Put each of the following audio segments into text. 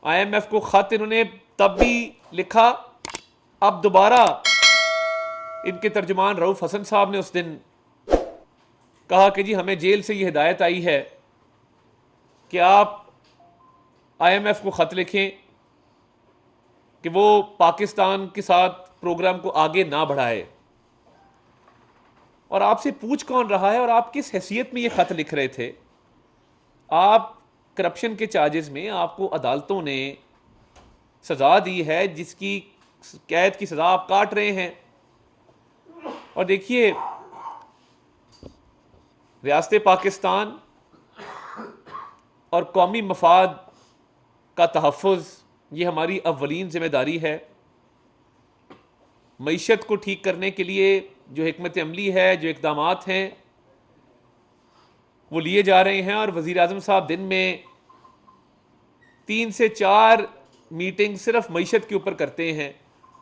IMF को खत इन्होंने तब भी लिखा, अब दोबारा इनके तर्जुमान रऊफ हसन साहब ने उस दिन कहा कि जी हमें जेल से ये हिदायत आई है कि आप IMF को खत लिखें कि वो पाकिस्तान के साथ प्रोग्राम को आगे ना बढ़ाए। और आपसे पूछ कौन रहा है और आप किस हैसियत में ये खत लिख रहे थे? आप करप्शन के चार्जेस में आपको अदालतों ने सजा दी है, जिसकी कैद की सजा आप काट रहे हैं। और देखिए, रियासत पाकिस्तान और कौमी मफाद का तहफ़्फ़ुज़ ये हमारी अव्वलीन जिम्मेदारी है। मईशत को ठीक करने के लिए जो हिकमत अमली है, जो इक़दामात हैं, वो लिए जा रहे हैं। और वज़ीर आज़म साहब दिन में 3 से 4 मीटिंग सिर्फ मईशत के ऊपर करते हैं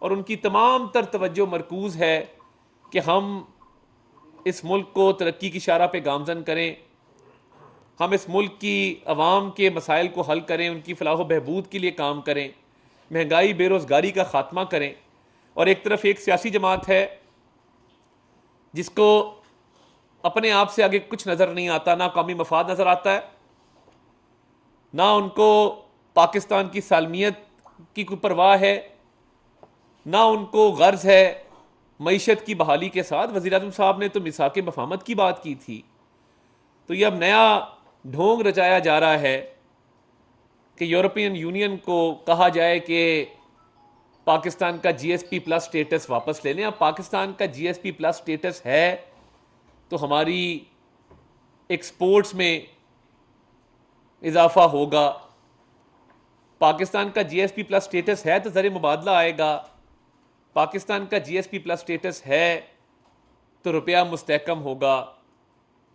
और उनकी तमाम तर तवज्जो मरकूज़ है कि हम इस मुल्क को तरक्की की शारा पे गामजन करें, हम इस मुल्क की अवाम के मसाइल को हल करें, उनकी फलाह बहबूद के लिए काम करें, महंगाई बेरोज़गारी का ख़ात्मा करें। और एक तरफ एक सियासी जमात है जिसको अपने आप से आगे कुछ नज़र नहीं आता, ना कौमी मफाद नज़र आता है, ना उनको पाकिस्तान की सालमियत की कोई परवाह है, ना उनको गर्ज है मईशत की बहाली के साथ। वज़ीर आज़म साहब ने तो मिसाक मफाहमत की बात की थी। तो ये अब नया ढोंग रचाया जा रहा है कि यूरोपियन यूनियन को कहा जाए कि पाकिस्तान का GSP प्लस स्टेटस वापस ले लें। अब पाकिस्तान का GSP प्लस स्टेटस है तो हमारी एक्सपोर्ट्स में इजाफा होगा, पाकिस्तान का GSP प्लस स्टेटस है तो ज़र मुबादला आएगा, पाकिस्तान का GSP प्लस स्टेटस है तो रुपया मुस्तहकम होगा,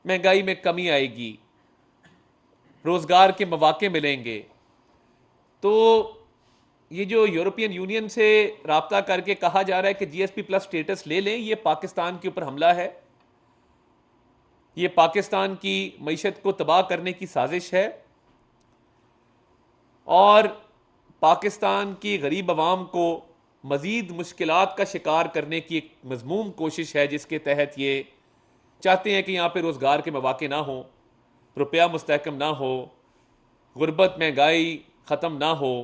महंगाई में कमी आएगी, रोज़गार के मौके मिलेंगे। तो ये जो यूरोपियन यूनियन से राब्ता करके कहा जा रहा है कि GSP प्लस स्टेटस ले लें, ये पाकिस्तान के ऊपर हमला है, ये पाकिस्तान की मईशत को तबाह करने की साजिश है और पाकिस्तान की गरीब आवाम को मज़ीद मुश्किलात का शिकार करने की एक मज़मूम कोशिश है, जिसके तहत ये चाहते हैं कि यहाँ पे रोज़गार के मौके ना हो, रुपया मुस्तहकम ना हो, गुर्बत महंगाई ख़त्म ना हो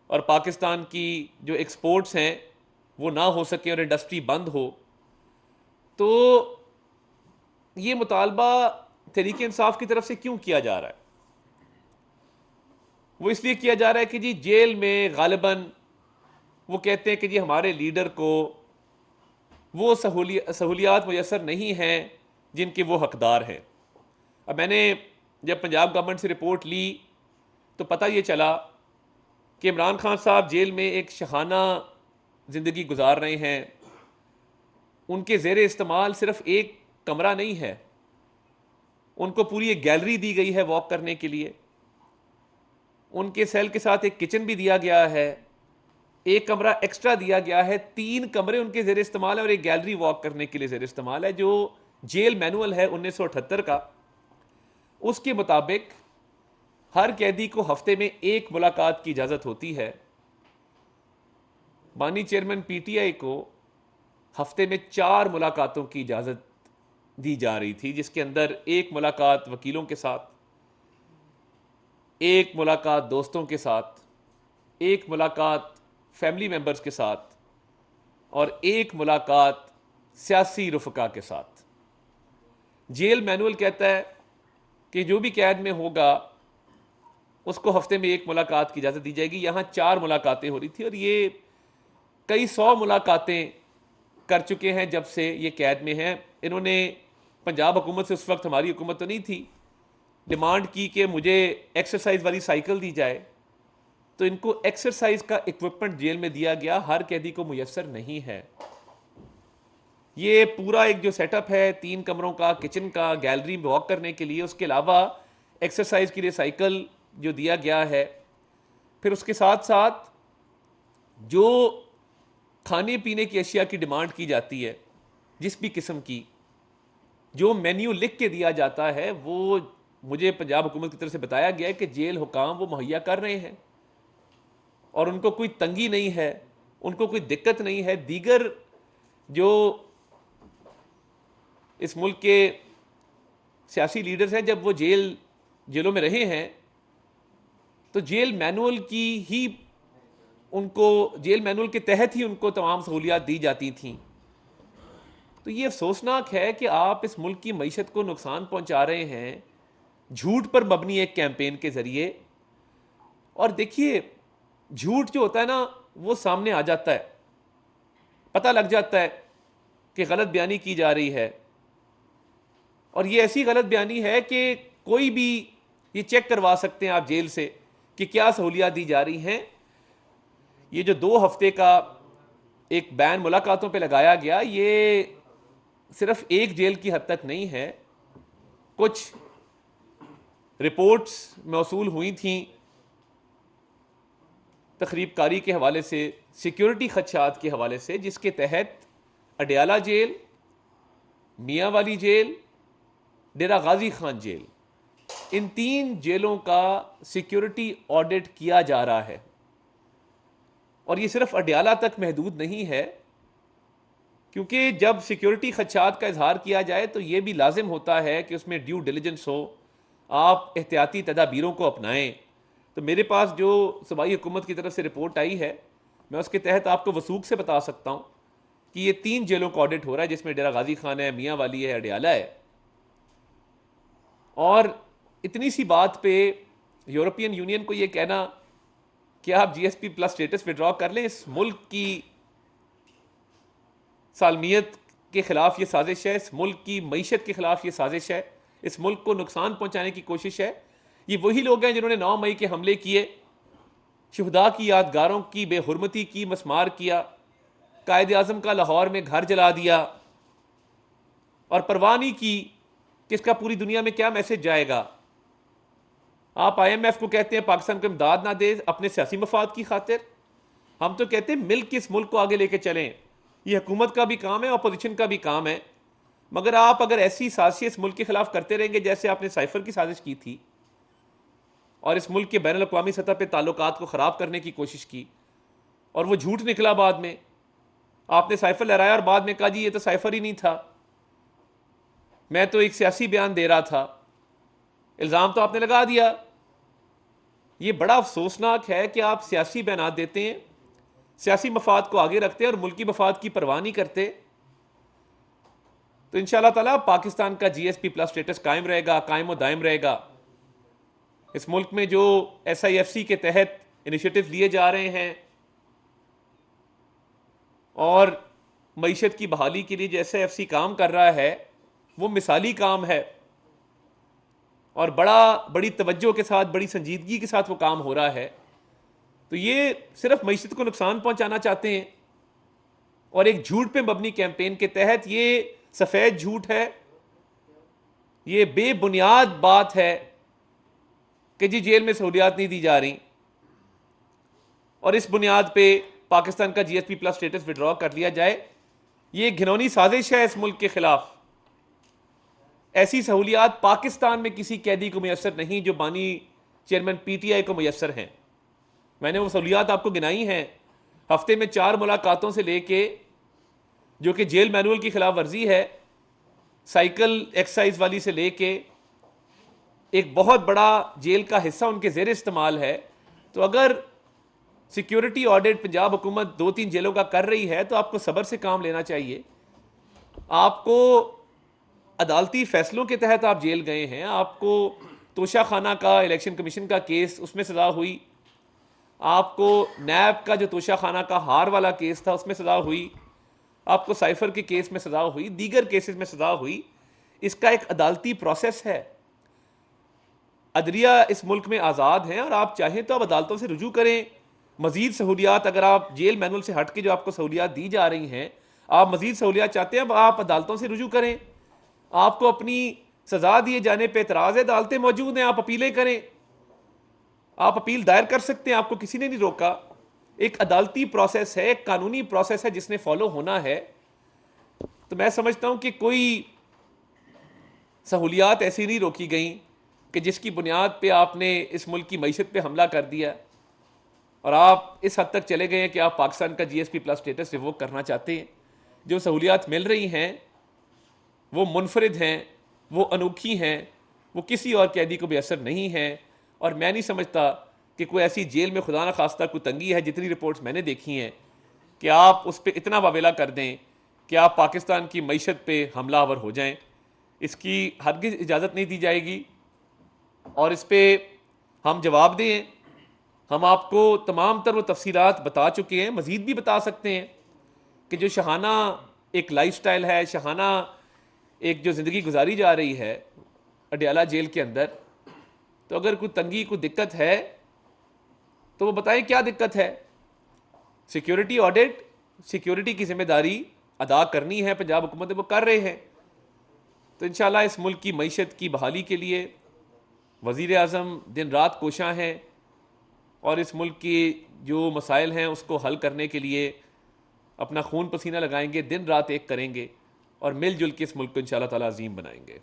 और पाकिस्तान की जो एक्सपोर्ट्स हैं वो ना हो सके और इंडस्ट्री बंद हो। तो ये मुतालबा तहरीक इंसाफ की तरफ से क्यों किया जा रहा है? वो इसलिए किया जा रहा है कि जी जेल में गालिबन वो कहते हैं कि जी हमारे लीडर को वो सहूलियात मुयसर नहीं हैं जिनके वो हकदार हैं। अब मैंने जब पंजाब गवर्नमेंट से रिपोर्ट ली तो पता ये चला कि इमरान खान साहब जेल में एक शहाना ज़िंदगी गुजार रहे हैं। उनके ज़ेर इस्तेमाल सिर्फ एक कमरा नहीं है, उनको पूरी एक गैलरी दी गई है वॉक करने के लिए। उनके सेल के साथ एक किचन भी दिया गया है, एक कमरा एक्स्ट्रा दिया गया है, 3 कमरे उनके ज़ेर इस्तेमाल है और एक गैलरी वॉक करने के लिए ज़ेर इस्तेमाल है। जो जेल मैनुअल है 1978 का, उसके मुताबिक हर कैदी को हफ्ते में 1 मुलाकात की इजाज़त होती है। बानी चेयरमैन PTI को हफ्ते में 4 मुलाकातों की इजाज़त दी जा रही थी, जिसके अंदर 1 मुलाकात वकीलों के साथ, 1 मुलाकात दोस्तों के साथ, 1 मुलाकात फैमिली मेम्बर्स के साथ और 1 मुलाकात सियासी रुफ़का के साथ। जेल मैनुअल कहता है कि जो भी कैद में होगा उसको हफ्ते में 1 मुलाकात की इजाज़त दी जाएगी। यहाँ 4 मुलाकातें हो रही थी और ये कई 100 मुलाकातें कर चुके हैं जब से ये कैद में हैं। इन्होंने पंजाब हुकूमत से, उस वक्त हमारी हुकूमत तो नहीं थी, डिमांड की कि मुझे एक्सरसाइज वाली साइकिल दी जाए, तो इनको एक्सरसाइज का इक्विपमेंट जेल में दिया गया, हर कैदी को मुयस्सर नहीं है। ये पूरा एक जो सेटअप है 3 कमरों का, किचन का, गैलरी में वॉक करने के लिए, उसके अलावा एक्सरसाइज के लिए साइकिल जो दिया गया है, फिर उसके साथ साथ जो खाने पीने की अशिया की डिमांड की जाती है, जिस भी किस्म की, जो मेन्यू लिख के दिया जाता है, वो मुझे पंजाब हुकूमत की तरफ से बताया गया है कि जेल हुकाम वो मुहैया कर रहे हैं। और उनको कोई तंगी नहीं है, उनको कोई दिक्कत नहीं है। दीगर जो इस मुल्क के सियासी लीडर्स हैं, जब वो जेलों में रहे हैं तो जेल मैनुअल के तहत ही उनको तमाम सहूलियात दी जाती थीं। तो ये अफसोसनाक है कि आप इस मुल्क की मईशत को नुकसान पहुंचा रहे हैं झूठ पर मबनी एक कैंपेन के जरिए। और देखिए, झूठ जो होता है ना, वो सामने आ जाता है, पता लग जाता है कि गलत बयानी की जा रही है। और ये ऐसी गलत बयानी है कि कोई भी ये चेक करवा सकते हैं आप जेल से कि क्या सहूलियात दी जा रही हैं। ये जो 2 हफ्ते का एक बैन मुलाकातों पे लगाया गया, ये सिर्फ एक जेल की हद तक नहीं है। कुछ रिपोर्ट्स मौसूल हुई थीं तखरीबकारी के हवाले से, सिक्योरिटी खदशात के हवाले से, जिसके तहत अडयाला जेल, मियाँ वाली जेल, डेरा गाजी खान जेल, इन 3 जेलों का सिक्योरिटी ऑडिट किया जा रहा है। और ये सिर्फ अडयाला तक महदूद नहीं है, क्योंकि जब सिक्योरिटी खदशात का इजहार किया जाए तो ये भी लाजिम होता है कि उसमें ड्यू डिलिजेंस हो, आप एहतियाती तदाबीरों को अपनाएं। तो मेरे पास जो सूबाई हुकूमत की तरफ से रिपोर्ट आई है, मैं उसके तहत आपको वसूख से बता सकता हूँ कि ये 3 जेलों का ऑडिट हो रहा है, जिसमें डेरा गाजी खान है, मियाँ वाली है, अडयाला है। और इतनी सी बात पे यूरोपियन यूनियन को ये कहना कि आप जीएसपी प्लस स्टेटस विड्रॉ कर लें, इस मुल्क की सालमियत के खिलाफ ये साजिश है, इस मुल्क की मईशत के खिलाफ ये साजिश है, इस मुल्क को नुकसान पहुंचाने की कोशिश है। ये वही लोग हैं जिन्होंने 9 मई के हमले किए, शुहदा की यादगारों की बेहुरमती की, मसमार किया, कायद आज़म का लाहौर में घर जला दिया और परवाह नहीं की कि इसका पूरी दुनिया में क्या मैसेज जाएगा। आप IMF को कहते हैं पाकिस्तान को इमदाद ना दे अपने सियासी मफाद की खातिर, हम तो कहते हैं मिल के इस मुल्क को आगे लेके चलें। ये हुकूमत का भी काम है, अपोजिशन का भी काम है। मगर आप अगर ऐसी साजिश इस मुल्क के खिलाफ करते रहेंगे जैसे आपने साइफर की साजिश की थी और इस मुल्क के बैनुल अक़वामी सतह पर ताल्लुकात को ख़राब करने की कोशिश की और वो झूठ निकला, बाद में आपने साइफर लहराया और बाद में कहा जी ये तो साइफर ही नहीं था, मैं तो एक सियासी बयान दे रहा था, इल्ज़ाम तो आपने लगा दिया। ये बड़ा अफसोसनाक है कि आप सियासी बयान देते हैं, सियासी मफाद को आगे रखते हैं और मुल्की मफाद की परवाह नहीं करते। तो इंशाअल्लाह ताला पाकिस्तान का GSP प्लस स्टेटस कायम रहेगा, कायम और दायम रहेगा। इस मुल्क में जो SIFC के तहत इनिशिएटिव लिए जा रहे हैं और मईशत की बहाली के लिए जो SIFC काम कर रहा है, वो मिसाली काम है और बड़ी तवज्जो के साथ, बड़ी संजीदगी के साथ वो काम हो रहा है। तो ये सिर्फ मईशत को नुकसान पहुंचाना चाहते हैं और एक झूठ पे मबनी कैंपेन के तहत, ये सफ़ेद झूठ है, ये बेबुनियाद बात है कि जी जेल में सहूलियात नहीं दी जा रही और इस बुनियाद पे पाकिस्तान का GSP प्लस स्टेटस विड्रॉ कर लिया जाए। ये घिनौनी साजिश है इस मुल्क के खिलाफ। ऐसी सहूलियात पाकिस्तान में किसी कैदी को मैसर नहीं जो बानी चेयरमैन PTI को मैसर हैं। मैंने वो सहूलियात आपको गिनाई हैं, हफ्ते में 4 मुलाकातों से लेके, जो कि जेल मैनुअल की खिलाफ वर्जी है, साइकिल एक्सरसाइज वाली से लेके एक बहुत बड़ा जेल का हिस्सा उनके ज़ेर इस्तेमाल है। तो अगर सिक्योरिटी ऑडिट पंजाब हुकूमत 2-3 जेलों का कर रही है तो आपको सब्र से काम लेना चाहिए। आपको अदालती फैसलों के तहत आप जेल गए हैं, आपको तोशा खाना का इलेक्शन कमीशन का केस, उसमें सज़ा हुई, आपको नैब का जो तोशा खाना का हार वाला केस था उसमें सज़ा हुई, आपको साइफर के केस में सज़ा हुई, दीगर केसेस में सज़ा हुई। इसका एक अदालती प्रोसेस है। अदलिया इस मुल्क में आज़ाद हैं और आप चाहें तो आप अदालतों से रुजू करें। मज़ीद सहूलियात, अगर आप जेल मैनुअल से हट के जो आपको सहूलियात दी जा रही हैं, आप मज़ीद सहूलियात चाहते हैं, आप अदालतों से रुजू करें। आपको अपनी सज़ा दिए जाने पर एतराज़ है, अदालतें मौजूद हैं, आप अपीलें करें, आप अपील दायर कर सकते हैं, आपको किसी ने नहीं रोका। एक अदालती प्रोसेस है, एक कानूनी प्रोसेस है जिसने फॉलो होना है। तो मैं समझता हूं कि कोई सहूलियात ऐसी नहीं रोकी गई कि जिसकी बुनियाद पे आपने इस मुल्क की मईशत पे हमला कर दिया। और आप इस हद तक चले गए हैं कि आप पाकिस्तान का GSP प्लस स्टेटस रिवोक करना चाहते हैं। जो सहूलियात मिल रही हैं वो मुनफरिद हैं, वो अनोखी हैं, वो किसी और कैदी को बेअसर नहीं हैं। और मैं नहीं समझता कि कोई ऐसी जेल में खुदा न खास्ता कोई तंगी है, जितनी रिपोर्ट्स मैंने देखी हैं, कि आप उस पर इतना वावेला कर दें कि आप पाकिस्तान की मईशत पे हमलावर हो जाएं। इसकी हरगिज़ इजाज़त नहीं दी जाएगी और इस पर हम जवाब दें। हम आपको तमाम तर वो तफसीलात बता चुके हैं, मज़ीद भी बता सकते हैं कि जो शहाना एक लाइफस्टाइल है, शहाना एक जो ज़िंदगी गुजारी जा रही है अडयाला जेल के अंदर, तो अगर कोई तंगी कोई दिक्कत है तो वो बताएं क्या दिक्कत है। सिक्योरिटी ऑडिट, सिक्योरिटी की जिम्मेदारी अदा करनी है पंजाब हुकूमत, वो कर रहे हैं। तो इंशाल्लाह इस मुल्क की मईशत की बहाली के लिए वज़ीर आज़म दिन रात कोशां हैं और इस मुल्क के जो मसाइल हैं उसको हल करने के लिए अपना खून पसीना लगाएंगे, दिन रात एक करेंगे और मिलजुल के इस मुल्क को इंशाल्लाह ताला अजीम बनाएंगे।